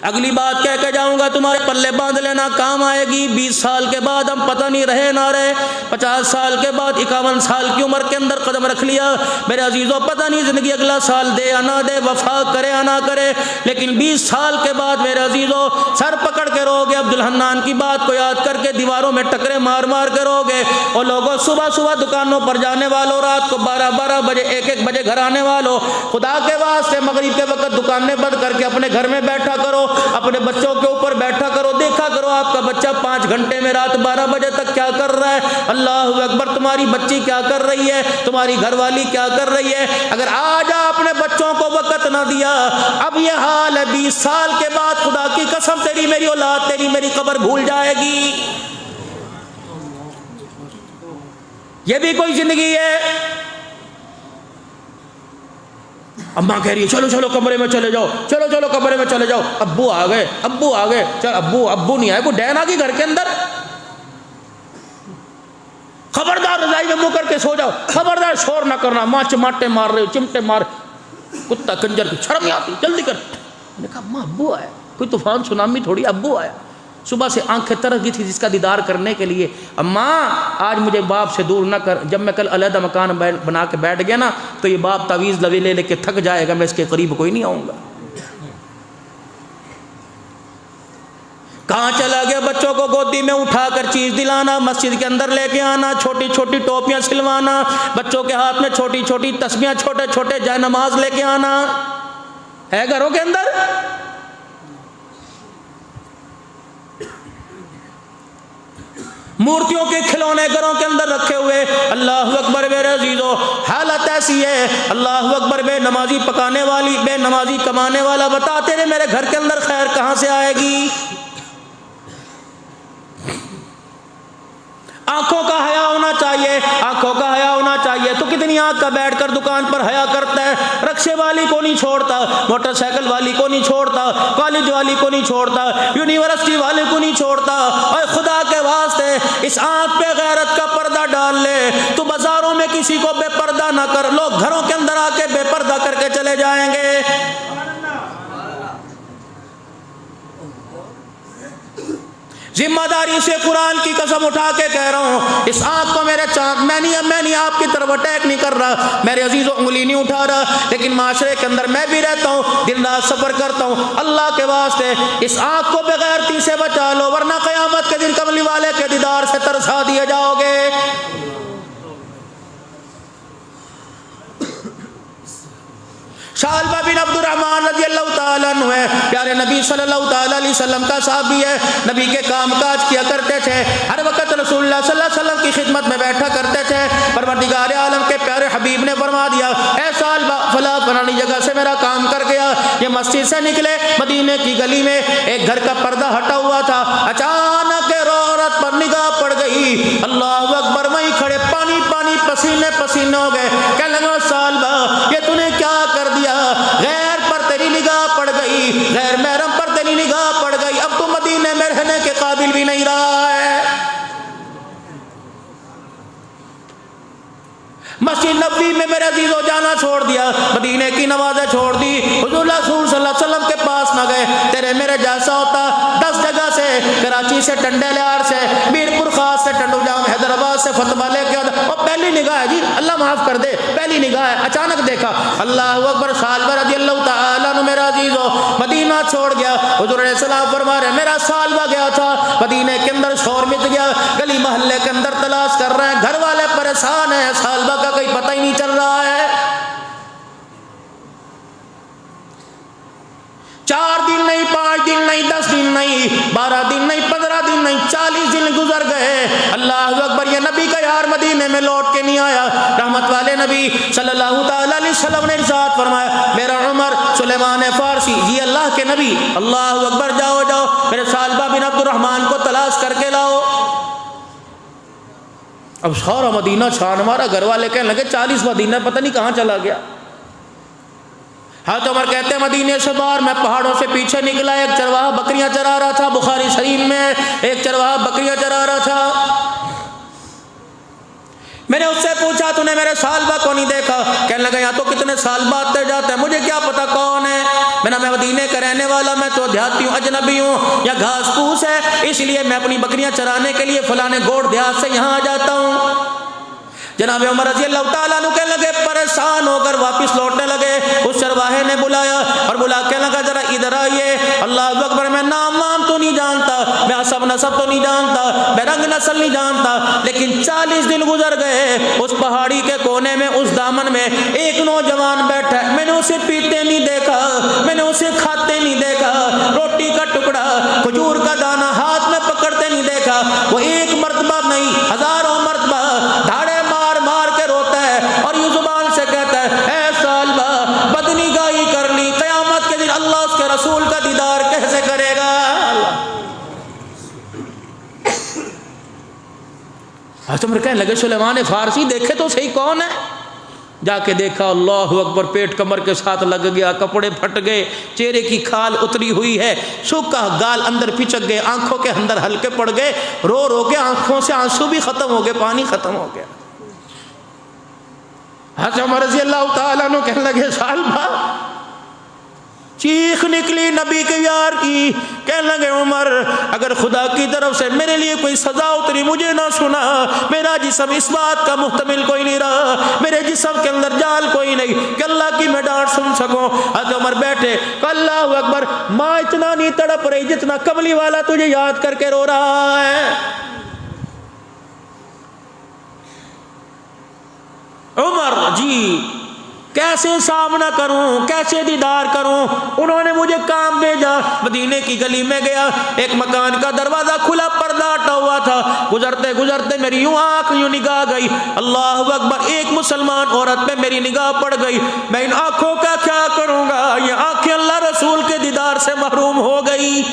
अगली बात कह के जाऊंगा, तुम्हारे पल्ले बांध लेना, काम आएगी। 20 साल के बाद हम पता नहीं रहे ना रहे, 50 साल के बाद 51 साल की उम्र के अंदर कदम रख लिया, मेरे अजीज़ों पता नहीं ज़िंदगी अगला साल दे या ना दे, वफा करे या ना करे, लेकिन 20 साल के बाद मेरे अजीज़ों सर पकड़ के रोगे। अब्दुल हन्नान की बात को याद करके दीवारों में टकरे मार मार के रोगे। और लोगों सुबह सुबह दुकानों पर जाने वालों, रात को 12-12 बजे 1-1 बजे घर आने वालों, खुदा के वास्ते मगरिब के वक्त दुकानें बंद करके अपने घर में बैठा करो, अपने बच्चों के ऊपर बैठा करो, देखा करो आपका बच्चा 5 घंटे में रात 12 बजे तक क्या कर रहा है। अल्लाह अकबर, तुम्हारी बच्ची क्या कर रही है, तुम्हारी घरवाली क्या कर रही है। अगर आज आपने बच्चों को वक्त ना दिया, अब यह हाल है, 20 साल के बाद खुदा की कसम तेरी मेरी औलाद, तेरी मेरी कब्र भूल जाएगी। यह भी कोई जिंदगी है। अम्मा कह रही है चलो चलो कमरे में चले जाओ, चलो चलो कमरे में चले जाओ, अब्बू आ गए, अब्बू आ गए, चल अब्बू, अब्बू नहीं आए, वो डैन आ गई घर के अंदर, खबरदार रजाई में मुंह करके सो जाओ, खबरदार शोर ना करना, माँ चमाटे मार रहे हो, चिमटे मार, कुत्ता कंजर की शर्म नहीं आती, जल्दी कर। मैंने कहा अम्मा अब्बू आया, कोई तूफान सुनामी थोड़ी, अब्बू आया। सुबह से आंखें तरस गई थी जिसका दीदार करने के लिए। अम्मा आज मुझे बाप से दूर ना कर, जब मैं कल अलहदा मकान बना के बैठ गया ना तो ये बाप तावीज़ लवे ले लेके थक जाएगा, मैं इसके करीब कोई नहीं आऊँगा। कहाँ चला गया? बच्चों को गोदी में उठाकर चीज़ दिलाना, मस्जिद के अंदर लेके आना, छोटी छोटी टोपियाँ सिलवाना, बच्चों के हाथ में छोटी छोटी तस्बियाँ, छोटे छोटे जय नमाज लेके आना है घरों के अंदर। मूर्तियों के खिलौने घरों के अंदर रखे हुए। अल्लाह अकबर मेरे अजीजों, हालत ऐसी है, अल्लाह अकबर, बेनमाजी पकाने वाली, बेनमाजी कमाने वाला, बता तेरे मेरे घर के अंदर खैर कहाँ से आएगी? आंखों का हया होना चाहिए, आंखों का हया होना चाहिए। तो कितनी आंख का बैठकर दुकान पर हया करता है, रक्शे वाली को नहीं छोड़ता, मोटरसाइकिल वाली को नहीं छोड़ता, कॉलेज वाली को नहीं छोड़ता, यूनिवर्सिटी वाले को नहीं छोड़ता। और खुदा के वास्ते इस आंख पे गैरत का पर्दा डाल ले। तो बाजारों में किसी को बेपर्दा ना कर, लोग घरों के अंदर आके बेपर्दा करके चले जाएंगे। जिम्मेदारी से कुरान की कसम उठा के कह रहा हूँ, इस आंख को मेरे चांद, मैं नहीं आपकी तरफ अटैक नहीं कर रहा, मेरे अजीजों उंगली नहीं उठा रहा, लेकिन माशरे के अंदर मैं भी रहता हूँ, दिन रात सफर करता हूँ। अल्लाह के वास्ते इस आंख को बेगैरती से बचा लो, वरना क़यामत के दिन कमली वाले के दीदार से तरसा दिए जाओगे। शालबा बिन अब्दुर्रहमान रज़ियल्लाहु ताला अन्हु है, प्यारे नबी सल्लल्लाहु ताला अलैहि वसल्लम का साहबी है, नबी के काम काज किया करते थे, हर वक्त रसूलुल्लाह सल्लल्लाहु अलैहि वसल्लम की खिदमत में बैठा करते थे। परवरदिगार आलम के प्यारे हबीब ने फरमा दिया, ऐ सालबा फला फलानी जगह से मेरा काम कर गया। ये मस्जिद से निकले, मदीने की गली में एक घर का पर्दा हटा हुआ था, अचानक औरत पर निगाह पड़ गई। अल्लाह अकबर, वहीं खड़े पानी पानी पसीने पसीने हो गए। कहने लगा सालबा ये तूने क्या कर दिया? गैर पर तेरी निगाह पड़ गई, गैर महरम पर तेरी निगाह पड़ गई, अब तो मदीने में रहने के काबिल भी नहीं रहा है। मस्जिद नबवी में मेरे अजीजों जाना छोड़ दिया, मदीने की नमाजें छोड़ दी, हुजूर सल्लल्लाहु अलैहि वसल्लम के पास न गए। तेरे मेरे जैसा होता 10 जगह से, कराची से, टंडेलियार से, मीरपुर खास से, टंडूजाम, हैदराबाद से फतवा लेके और पहली निगाह जी, अल्लाह माफ कर दे, पहली निगाह है, अचानक देखा। अल्लाह अकबर, सालबा रज़ियल्लाहु ताला अन्हु मेरा अजीजों मदीना छोड़ गया। हुजूर अलैहि सलाम फरमा रहे, मेरा सालबा गया था मदीने के अंदर, शोर मिट गया, गली मोहल्ले के अंदर तलाश कर रहे हैं, घर वाले परेशान है, सालबा का कोई पता ही नहीं चल रहा है। 4 दिन नहीं, 5 दिन नहीं, 10 दिन नहीं, 12 दिन नहीं, 15 दिन नहीं, 40 दिन गुजर गए। अल्लाह अकबर, ये नबी का यार मदीने में लौट के नहीं आया। रहमत वाले नबी सल्लल्लाहु ताला अलैहि वसल्लम ने इरशाद फरमाया, मेरा उमर सुलेमान फारसी, ये अल्लाह के नबी, अल्लाह अकबर, जाओ जाओ मेरे सालबा बिन अब्दुर्रहमान को तलाश करके लाओ। अब सारा मदीना छान मारा, घर वाले कहने लगे 40वां दिन है, पता नहीं कहाँ चला गया। हाँ तो उमर कहते हैं मदीने से बाहर मैं पहाड़ों से पीछे निकला, एक चरवाहा बकरियां चरा रहा था, बुखारी शरीफ में एक चरवाहा बकरियां चरा रहा था। मैंने उससे पूछा तूने मेरे सालबा को नहीं देखा? कहने लगा यहाँ तो कितने साल बाद आते जाते हैं, मुझे क्या पता कौन है। मैंने मैं मदीने का रहने वाला, मैं तो देहाती हूँ, अजनबी हूँ, या घास फूस है, इसलिए मैं अपनी बकरियां चराने के लिए फलाने गोड़ देहात से यहाँ आ जाता हूँ। जनाब उमर रज़ी अल्लाह तआला अन्हु कहने लगे, परेशान होकर वापस लौटने लगे। उस चरवाहे ने बुलाया और बुला के लगा जरा इधर आइए। अल्लाह अकबर, मैं नाम वाम तो नहीं जानता, मैं हसब नसब तो नहीं जानता, मैं रंग नस्ल नहीं जानता, लेकिन 40 दिन गुजर गए। उस पहाड़ी के कोने में, उस दामन में एक नौजवान बैठा है। मैंने उसे पीते नहीं देखा, मैंने उसे खाते नहीं देखा, रोटी का टुकड़ा, खजूर का दाना हाथ में पकड़ते नहीं देखा। वो एक मर्तबा नहीं, हजारों मर्तबा धाड़े मार के रोता है और ये जुबान से कहता है, ऐ सालबा, बदनिगाही कर ली, क़यामत के दिन अल्लाह उसके रसूल का दीदार कैसे करेगा। हज़रत कहने लगे, सुलेमान फारसी देखे तो सही कौन है। जाके देखा, अल्लाह अकबर, पेट कमर के साथ लग गया, कपड़े फट गए, चेहरे की खाल उतरी हुई है, सूखा गाल अंदर पिचक गए, आंखों के अंदर हल्के पड़ गए, रो रो के आंखों से आंसू भी खत्म हो गए, पानी खत्म हो गया। हज़रत उमर रज़ी अल्लाह तआला अन्हु कहने लगे, सालबा, चीख निकली नबी के यार की। कहने लगे, उमर, अगर खुदा की तरफ से मेरे लिए कोई सजा उतरी, मुझे ना सुना, मेरा जिस्म इस बात का मुहतमिल कोई नहीं रहा, मेरे जिस्म के अंदर जाल कोई नहीं कि अल्लाह की मैं डांट सुन सकूं। हज़रत उमर बैठे, अल्लाह अकबर, माँ इतना नहीं तड़प रही जितना कमली वाला तुझे याद करके रो रहा है। उमर जी, कैसे सामना करूं, कैसे दीदार करूं। उन्होंने मुझे काम भेजा, मदीने की गली में गया, एक मकान का दरवाजा खुला, पर्दा हटा हुआ था। गुजरते गुजरते मेरी यूं आंख, यूं निगाह गई, अल्लाह अकबर, एक मुसलमान औरत पे मेरी निगाह पड़ गई। मैं इन आंखों का क्या करूंगा, ये आंखें अल्लाह रसूल के दीदार से महरूम हो गई।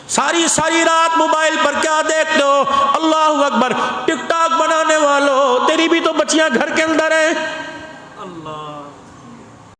सारी सारी रात मोबाइल पर क्या देखते हो, अल्लाह अकबर, टिकटॉक बनाने वालों, तेरी भी तो बच्चियां घर के अंदर है। अल्लाह